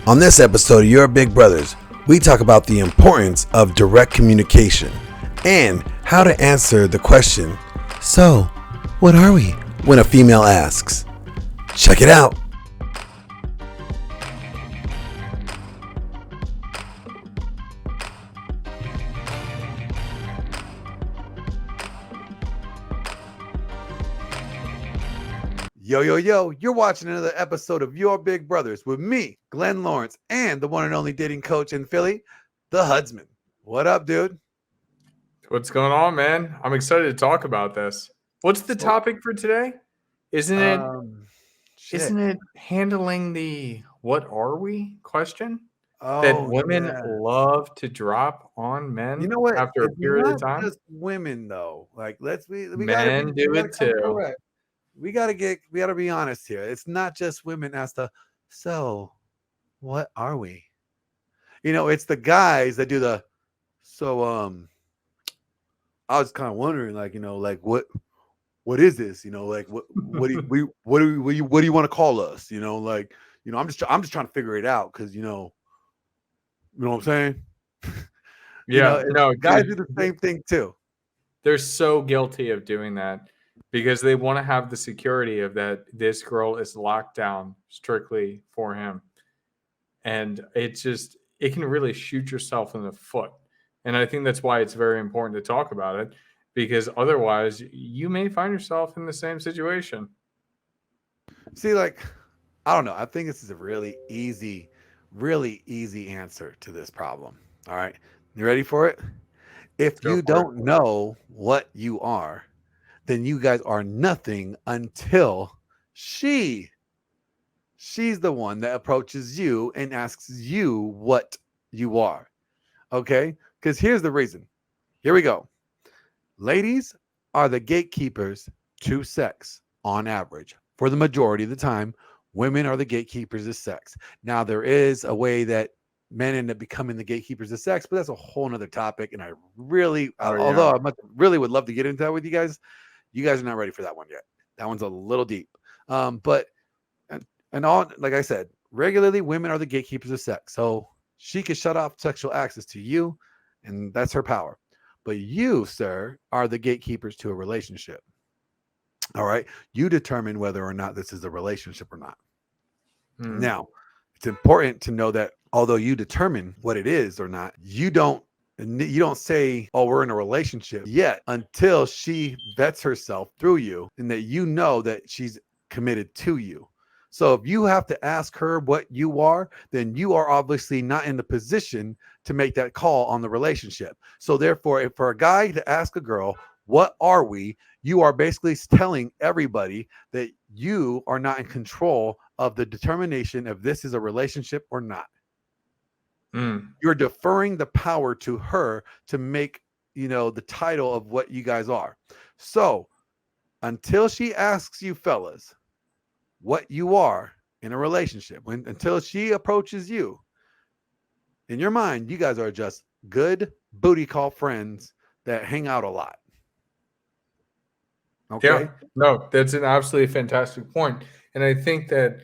On this episode of Your Big Brothers, we talk about the importance of direct communication and how to answer the question, "So, what are we?" when a female asks. Check it out. Yo, you're watching another episode of Your Big Brothers with me, Glenn Lawrence, and the one and only dating coach in Philly, the Hudsman. What up, dude? What's going on, man? I'm excited to talk about this. What's the topic for today? Isn't it handling the "what are we" question that women love to drop on men You know what? after a It's period not of time? just women though. Like we Men do it too. correct. We gotta be honest here. It's not just women as to, so what are we? It's the guys that do the, so I was kind of wondering, like, like what is this? Like what do you what do you want to call us? Like, I'm just trying to figure it out because you know what I'm saying? Yeah, no, Guys dude, do the same thing too. they're so guilty of doing that because they want to have the security of that this girl is locked down strictly for him. And it can really shoot yourself in the foot. And I think that's why it's very important to talk about it, because otherwise you may find yourself in the same situation. See, like, I don't know. I think this is a really easy answer to this problem. All right. You ready for it? If you don't know what you are, then you guys are nothing until she's the one that approaches you and asks you what you are. Okay? Because here's the reason. Here we go. Ladies are the gatekeepers to sex on average. For the majority of the time, women are the gatekeepers of sex. Now, there is a way that men end up becoming the gatekeepers of sex, but that's a whole nother topic. And I really, although I really would love to get into that with you guys are not ready for that one yet. That one's a little deep. But like I said, regularly women are the gatekeepers of sex. So she can shut off sexual access to you, and that's her power. But you, sir, are the gatekeepers to a relationship. All right. You determine whether or not this is a relationship or not. Now, it's important to know that although you determine what it is or not, you don't say, "Oh, we're in a relationship" yet until she vets herself through you and that you know that she's committed to you. So if you have to ask her what you are, then you are obviously not in the position to make that call on the relationship. So therefore, if for a guy to ask a girl, "What are we?" you are basically telling everybody that you are not in control of the determination if this is a relationship or not. You're deferring the power to her to make, the title of what you guys are. So until she asks you fellas what you are in a relationship, until she approaches you, in your mind, you guys are just good booty call friends that hang out a lot. Okay. Yeah, no, that's an absolutely fantastic point. And I think that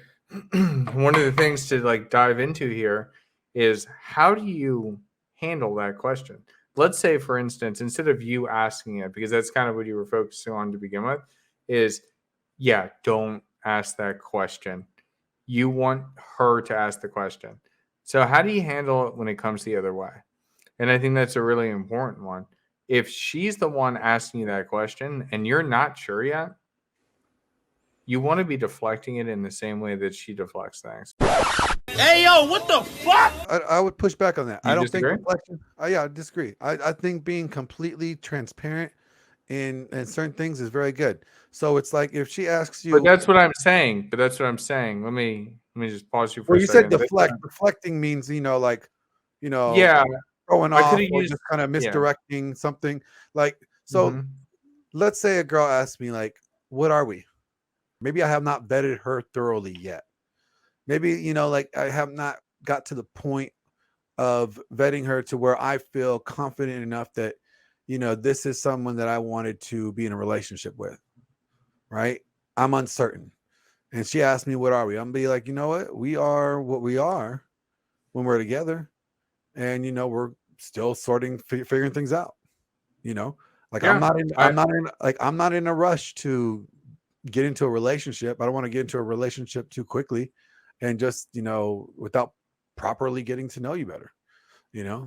one of the things to like dive into here is, how do you handle that question? Let's say, for instance, instead of you asking it, because that's kind of what you were focusing on to begin with, is, yeah, don't ask that question. You want her to ask the question. So how do you handle it when it comes the other way? And I think that's a really important one. If she's the one asking you that question and you're not sure yet, you want to be deflecting it in the same way that she deflects things. Hey, yo, what the fuck? I would push back on that. You I don't disagree? think deflection. Yeah, I disagree. I think being completely transparent in certain things is very good. So it's like if she asks you, But that's what I'm saying. Let me just pause you for well, a you second. said deflect. Deflecting means, like, Yeah, throwing I off could have or used just kind of misdirecting something. Like, so let's say a girl asks me, like, "What are we?" Maybe I have not vetted her thoroughly yet. Maybe, like I have not got to the point of vetting her to where I feel confident enough that, this is someone that I wanted to be in a relationship with. Right. I'm uncertain. and she asked me, what are we? I'm gonna be like, you know what? We are what we are when we're together. And, we're still figuring things out, like I'm Yeah. not in, I'm not in, like, I'm not in a rush to get into a relationship. I don't want to get into a relationship too quickly and just, without properly getting to know you better,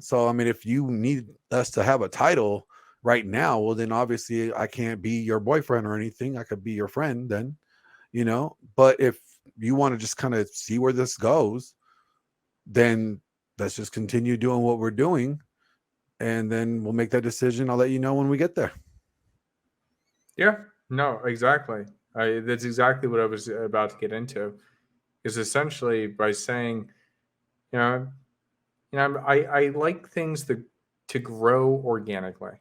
So, I mean, if you need us to have a title right now, well, then obviously I can't be your boyfriend or anything. I could be your friend then, but if you want to just kind of see where this goes, then let's just continue doing what we're doing. And then we'll make that decision. I'll let you know when we get there. Yeah, no, exactly. That's exactly what I was about to get into. Is essentially by saying, you know, I like things to grow organically,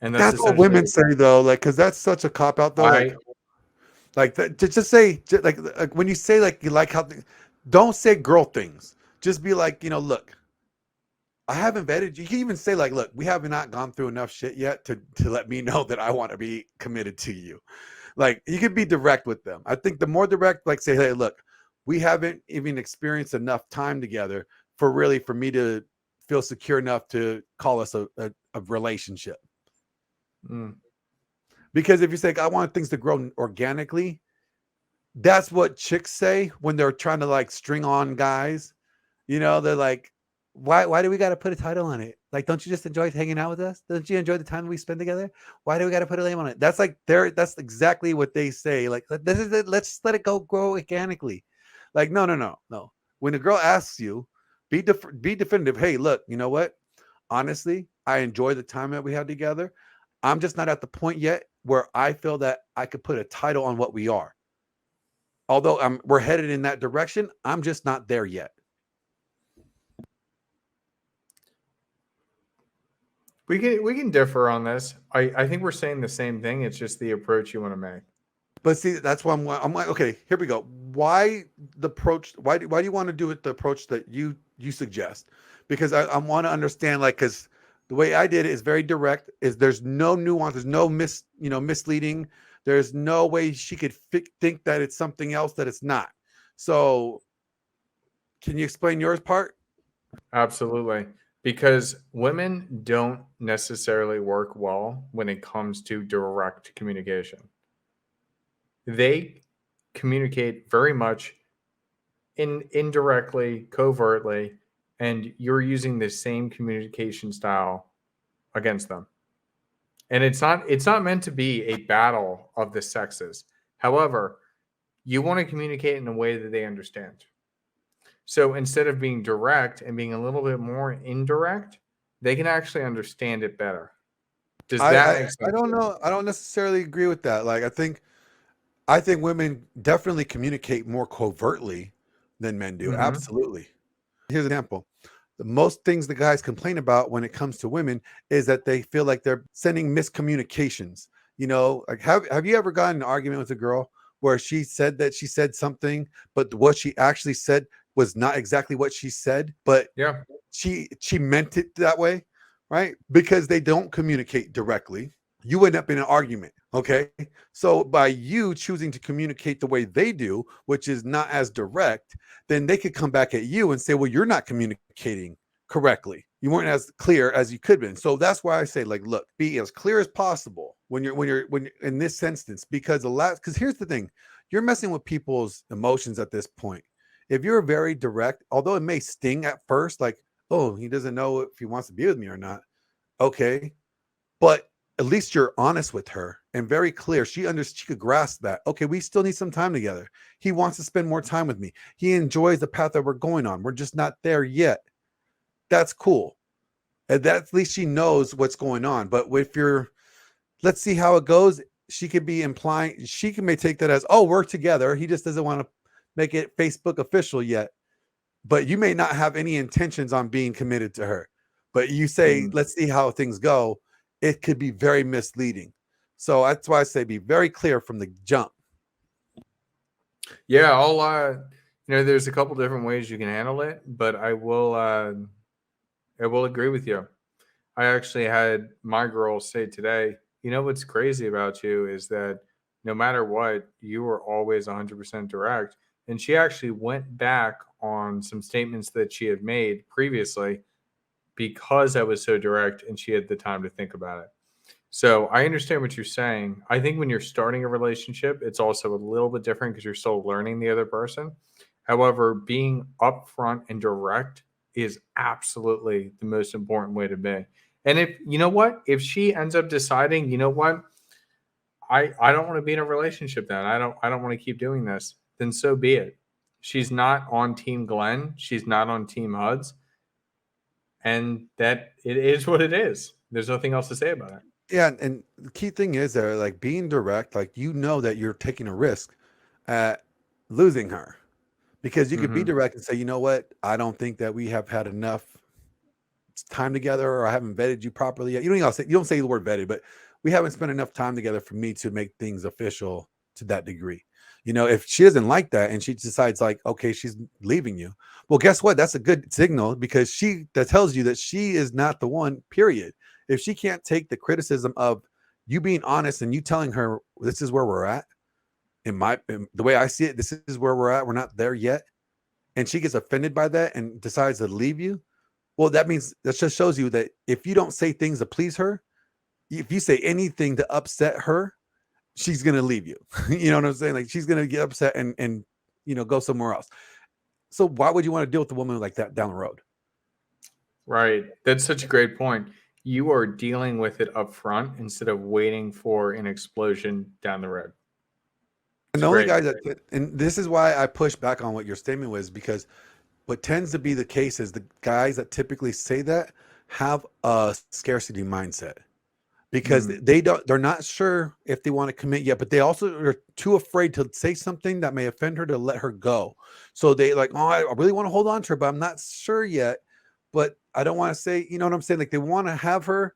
and that's That's what essentially women say though, like, because that's such a cop out though. I Like that, to just say, like when you say like you like how, don't say girl things. Just be like, look, I haven't vetted you. You can even say like, look, we have not gone through enough shit yet to let me know that I want to be committed to you. Like you can be direct with them. I think the more direct, like say, hey, look, we haven't even experienced enough time together for me to feel secure enough to call us a relationship. mm, Because if you say I want things to grow organically, that's what chicks say when they're trying to like string on guys. They're like, why do we got to put a title on it? Like, don't you just enjoy hanging out with us? Don't you enjoy the time we spend together? Why do we got to put a name on it? That's like that's exactly what they say. Like, this is it. Let's let it grow organically. Like, no. When a girl asks you, be definitive. Hey, look, you know what? Honestly, I enjoy the time that we had together. I'm just not at the point yet where I feel that I could put a title on what we are. Although we're headed in that direction, I'm just not there yet. we can differ on this. I think we're saying the same thing. It's just the approach you want to make. But see, that's why I'm like, okay, here we go. Why the approach? Why do you want to do it the approach that you suggest? Because I want to understand, like, because the way I did it is very direct. Is there's no nuance, there's no misleading. There's no way she could think that it's something else that it's not. So, can you explain yours part? Absolutely. Because women don't necessarily work well when it comes to direct communication. They communicate very much indirectly, covertly, and you're using the same communication style against them. And it's not meant to be a battle of the sexes. However, you want to communicate in a way that they understand. So instead of being direct and being a little bit more indirect, they can actually understand it better. Does that make sense? I don't know. I don't necessarily agree with that. Like, I think women definitely communicate more covertly than men do. Mhm. Absolutely. Here's an example. The most things the guys complain about when it comes to women is that they feel like they're sending miscommunications. Like have you ever gotten an argument with a girl where she said that she said something, but what she actually said was not exactly what she said, but Yeah. she meant it that way, right? Because they don't communicate directly. You end up in an argument. Okay. So by you choosing to communicate the way they do, which is not as direct, then they could come back at you and say, well, you're not communicating correctly. You weren't as clear as you could have been. So that's why I say, like, look, be as clear as possible when you're in this instance, because here's the thing, you're messing with people's emotions at this point. If you're very direct, although it may sting at first, like, oh, he doesn't know if he wants to be with me or not. Okay. But at least you're honest with her and very clear. She could grasp that. Okay, we still need some time together. He wants to spend more time with me. He enjoys the path that we're going on. We're just not there yet. That's cool. And that at least she knows what's going on. But if let's see how it goes. She could be implying, may take that as, oh, we're together. He just doesn't want to make it Facebook official yet. But you may not have any intentions on being committed to her. But you say, let's see how things go. It could be very misleading. So that's why I say be very clear from the jump. Yeah, there's a couple different ways you can handle it, but I will agree with you. I actually had my girl say today, what's crazy about you is that no matter what, you were always 100% direct. And she actually went back on some statements that she had made previously because I was so direct and she had the time to think about it. So I understand what you're saying. I think when you're starting a relationship, it's also a little bit different because you're still learning the other person. However, being upfront and direct is absolutely the most important way to be. And if you know what, if she ends up deciding, you know what, I don't want to be in a relationship then. I don't want to keep doing this, then so be it. She's not on Team Glenn. She's not on Team Huds. And that it is what it is. There's nothing else to say about it. Yeah, and the key thing is there, like being direct, like you know that you're taking a risk at losing her. Because you could be Mm-hmm. direct and say, you know what, I don't think that we have had enough time together, or I haven't vetted you properly yet. You don't say the word vetted, but we haven't spent enough time together for me to make things official to that degree. You know, if she doesn't like that and she decides like, okay, she's leaving you. Well, guess what? That's a good signal because that tells you that she is not the one, period. If she can't take the criticism of you being honest and you telling her this is where we're at, the way I see it, this is where we're at. We're not there yet. And she gets offended by that and decides to leave you. Well, that just shows you that if you don't say things to please her, if you say anything to upset her, she's going to leave you. You know what I'm saying? Like she's going to get upset and go somewhere else. So why would you want to deal with a woman like that down the road? Right. That's such a great point. You are dealing with it up front instead of waiting for an explosion down the road. And the only guy and this is why I push back on what your statement was, because what tends to be the case is the guys that typically say that have a scarcity mindset because they're not sure if they want to commit yet, but they also are too afraid to say something that may offend her to let her go. So they like, oh, I really want to hold on to her, but I'm not sure yet. But I don't want to say, you know what I'm saying? Like they want to have her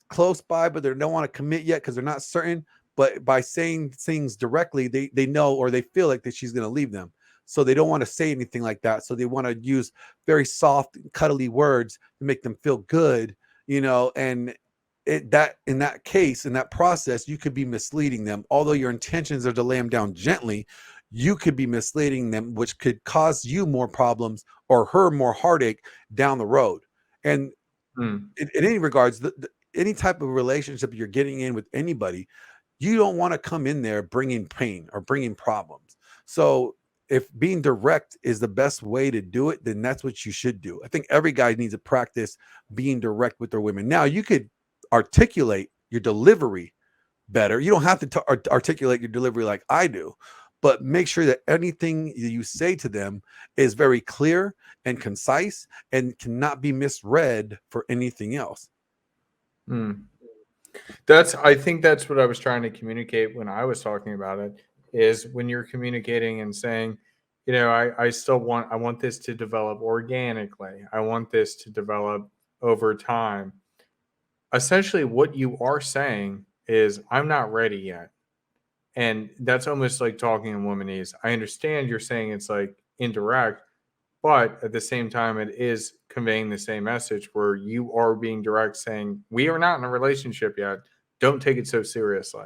close by, but they don't want to commit yet because they're not certain. But by saying things directly, they know or they feel like that she's going to leave them. So they don't want to say anything like that. So they want to use very soft, cuddly words to make them feel good, and in that case, in that process, you could be misleading them. Although your intentions are to lay them down gently, you could be misleading them, which could cause you more problems or her more heartache down the road. And in any regards, any type of relationship you're getting in with anybody, you don't want to come in there bringing pain or bringing problems. So if being direct is the best way to do it, then that's what you should do. I think every guy needs to practice being direct with their women. Now, you could articulate your delivery better. You don't have to articulate your delivery like I do, but make sure that anything you say to them is very clear and concise and cannot be misread for anything else. I think that's what I was trying to communicate when I was talking about it, is when you're communicating and saying, I want this to develop organically. I want this to develop over time. Essentially, what you are saying is, I'm not ready yet. And that's almost like talking in womanese. I understand you're saying it's like indirect, but at the same time, it is conveying the same message where you are being direct, saying, we are not in a relationship yet. Don't take it so seriously.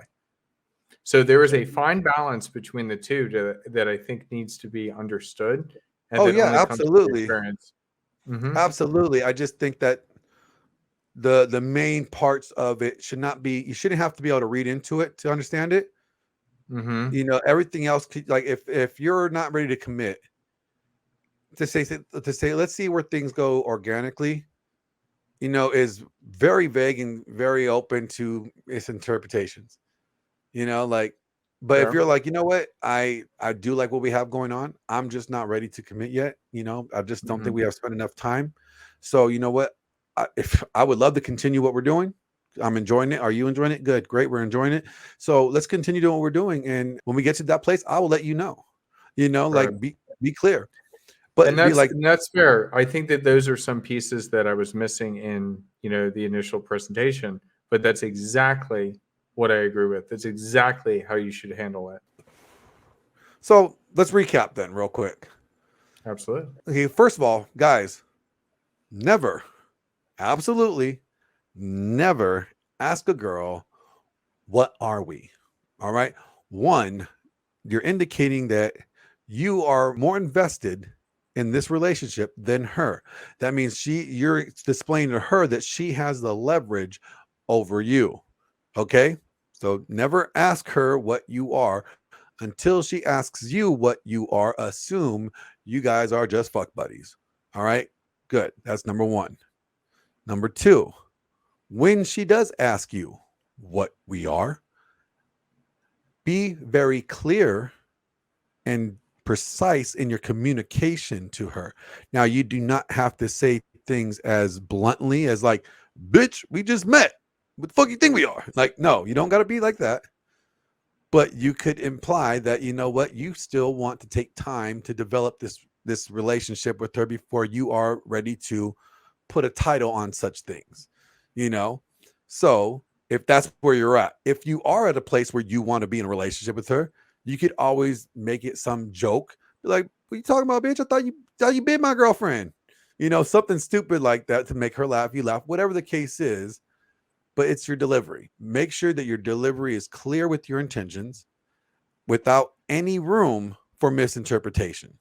So there is a fine balance between the two that I think needs to be understood. And absolutely. Mm-hmm. Absolutely. I just think that the main parts of it should not be, you shouldn't have to be able to read into it to understand it. Mm-hmm. Everything else, like if you're not ready to commit, to say let's see where things go organically, is very vague and very open to its interpretations. But if you're like, you know what, I do like what we have going on, I'm just not ready to commit yet. I just don't think we have spent enough time. So you know what, if I would love to continue what we're doing. I'm enjoying it. Are you enjoying it? Good. Great. We're enjoying it. So let's continue doing what we're doing. And when we get to that place, I will let you know, Right. like be clear. But that's fair. I think that those are some pieces that I was missing in, the initial presentation, but that's exactly what I agree with. That's exactly how you should handle it. So let's recap then real quick. Absolutely. Okay. First of all, guys, never, absolutely never ask a girl, what are we? All right. One, you're indicating that you are more invested in this relationship than her. That means you're displaying to her that she has the leverage over you. Okay. So never ask her what you are until she asks you what you are. Assume you guys are just fuck buddies. All right. Good. That's number one. Number two, when she does ask you what we are, be very clear and precise in your communication to her. Now, you do not have to say things as bluntly as like, bitch, we just met. What the fuck you think we are? Like, no, you don't got to be like that. But you could imply that, you know what, you still want to take time to develop this relationship with her before you are ready to put a title on such things, you know? So if that's where you're at, if you are at a place where you want to be in a relationship with her, you could always make it some joke. Be like, what are you talking about, bitch? I thought you been my girlfriend. You know, something stupid like that to make her laugh, you laugh, whatever the case is. But it's your delivery. Make sure that your delivery is clear with your intentions without any room for misinterpretation.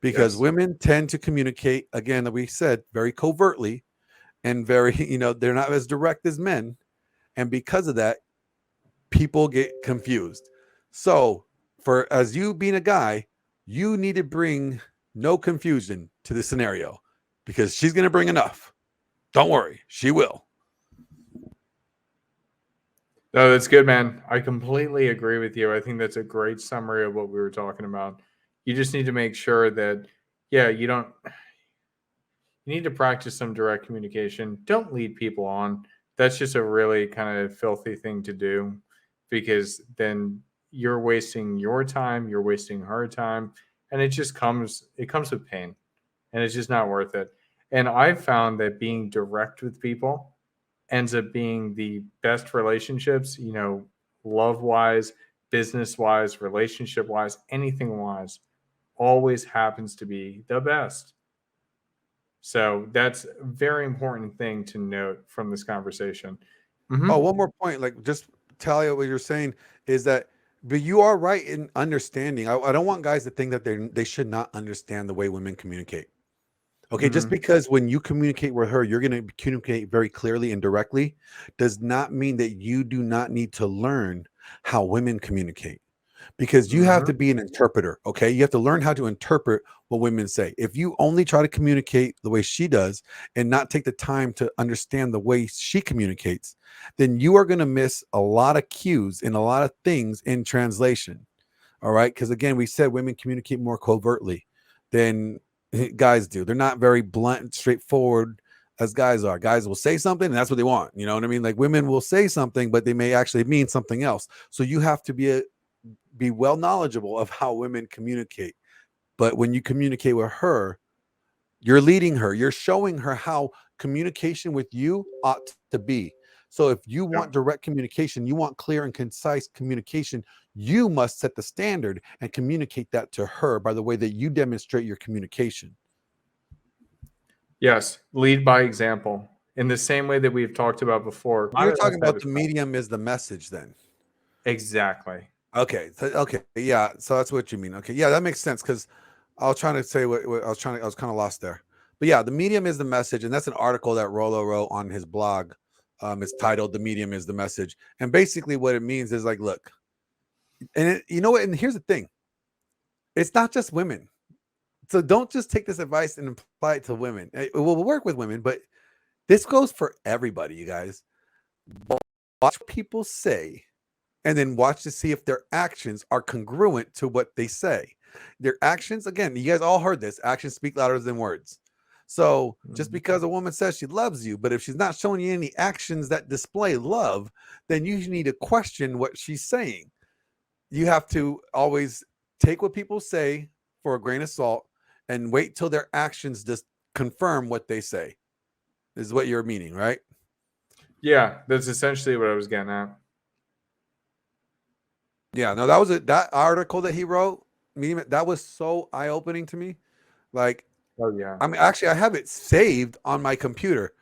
Because Yes. women tend to communicate, again, that we said, very covertly and very, they're not as direct as men. And because of that, people get confused. So, for as you being a guy, you need to bring no confusion to the scenario because she's going to bring enough. Don't worry, she will. No, that's good, man. I completely agree with you. I think that's a great summary of what we were talking about. You just need to make sure that, yeah, you need to practice some direct communication. Don't lead people on. That's just a really kind of filthy thing to do because then you're wasting your time, you're wasting her time, and it comes with pain and it's just not worth it. And I've found that being direct with people ends up being the best relationships, love wise, business wise, relationship wise, anything wise, always happens to be the best. So that's a very important thing to note from this conversation. Hmm. Oh, one more point, like just tally what you're saying is that, but you are right in understanding. I don't want guys to think that they should not understand the way women communicate. Okay, just Hmm. because when you communicate with her, you're going to communicate very clearly and directly, does not mean that you do not need to learn how women communicate because you have Hmm. to be an interpreter. Okay, you have to learn how to interpret what women say. If you only try to communicate the way she does and not take the time to understand the way she communicates, then you are going to miss a lot of cues and a lot of things in translation. All right. Because again, we said women communicate more covertly than guys do. They're not very blunt and straightforward as guys are. Guys will say something and that's what they want. You know what I mean? Like women will say something, but they may actually mean something else. So you have to be well knowledgeable of how women communicate. But when you communicate with her, you're leading her, you're showing her how communication with you ought to be. So if you Yeah. want direct communication, you want clear and concise communication, you must set the standard and communicate that to her by the way that you demonstrate your communication. Yes. Lead by example in the same way that we've talked about before. A lot You're of that talking type about of the stuff. medium is the message then. Exactly. Okay. Okay. Yeah. So that's what you mean. Okay. Yeah, that makes sense because I was trying to say what I was trying to, I was kind of lost there. But yeah, the medium is the message. And that's an article that Rolo wrote on his blog. It's titled The Medium is the Message. And basically what it means is like, look, you know what? And here's the thing, it's not just women. So don't just take this advice and apply it to women. It will work with women, but this goes for everybody, you guys. Watch what people say and then watch to see if their actions are congruent to what they say. Their actions, again, you guys all heard this, actions speak louder than words. So just Mhm. because a woman says she loves you, but if she's not showing you any actions that display love, then you need to question what she's saying. You have to always take what people say for a grain of salt and wait till their actions just confirm what they say. This is what you're meaning, right? Yeah, that's essentially what I was getting at. Yeah, no, that article that he wrote, that was so eye-opening to me. Like, Oh yeah. I mean, actually, I have it saved on my computer.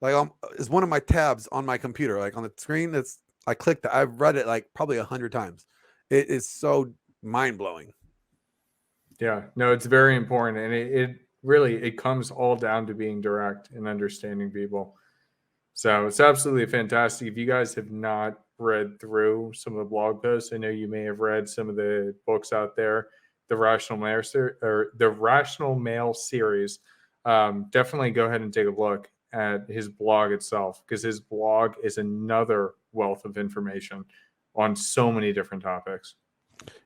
Like, it's one of my tabs on my computer, like on the screen. That's I clicked it. I've read it like probably 100 times. It is so mind blowing. Yeah, no, it's very important, and it really it comes all down to being direct and understanding people. So it's absolutely fantastic. If you guys have not read through some of the blog posts, I know you may have read some of the books out there, the Rational Male series. Definitely go ahead and take a look at his blog itself, because his blog is another wealth of information on so many different topics.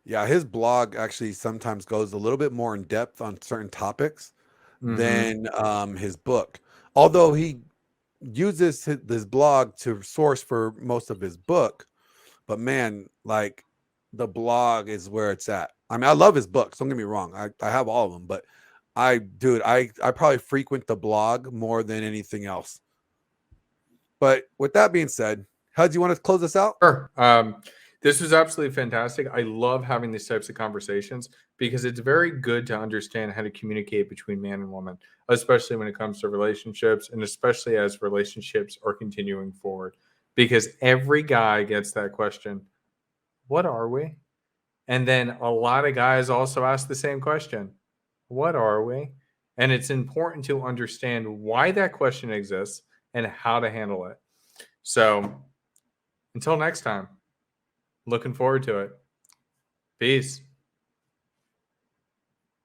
Yeah, his blog actually sometimes goes a little bit more in depth on certain topics than his book. Although he uses his blog to source for most of his book, but man, like the blog is where it's at. I mean, I love his books. Don't get me wrong. I have all of them, but I probably frequent the blog more than anything else. But with that being said, how do you want to close this out? Sure. This was absolutely fantastic. I love having these types of conversations because it's very good to understand how to communicate between man and woman, especially when it comes to relationships, and especially as relationships are continuing forward. Because every guy gets that question, what are we? And then a lot of guys also ask the same question, what are we? And it's important to understand why that question exists and how to handle it. So until next time, looking forward to it. Peace.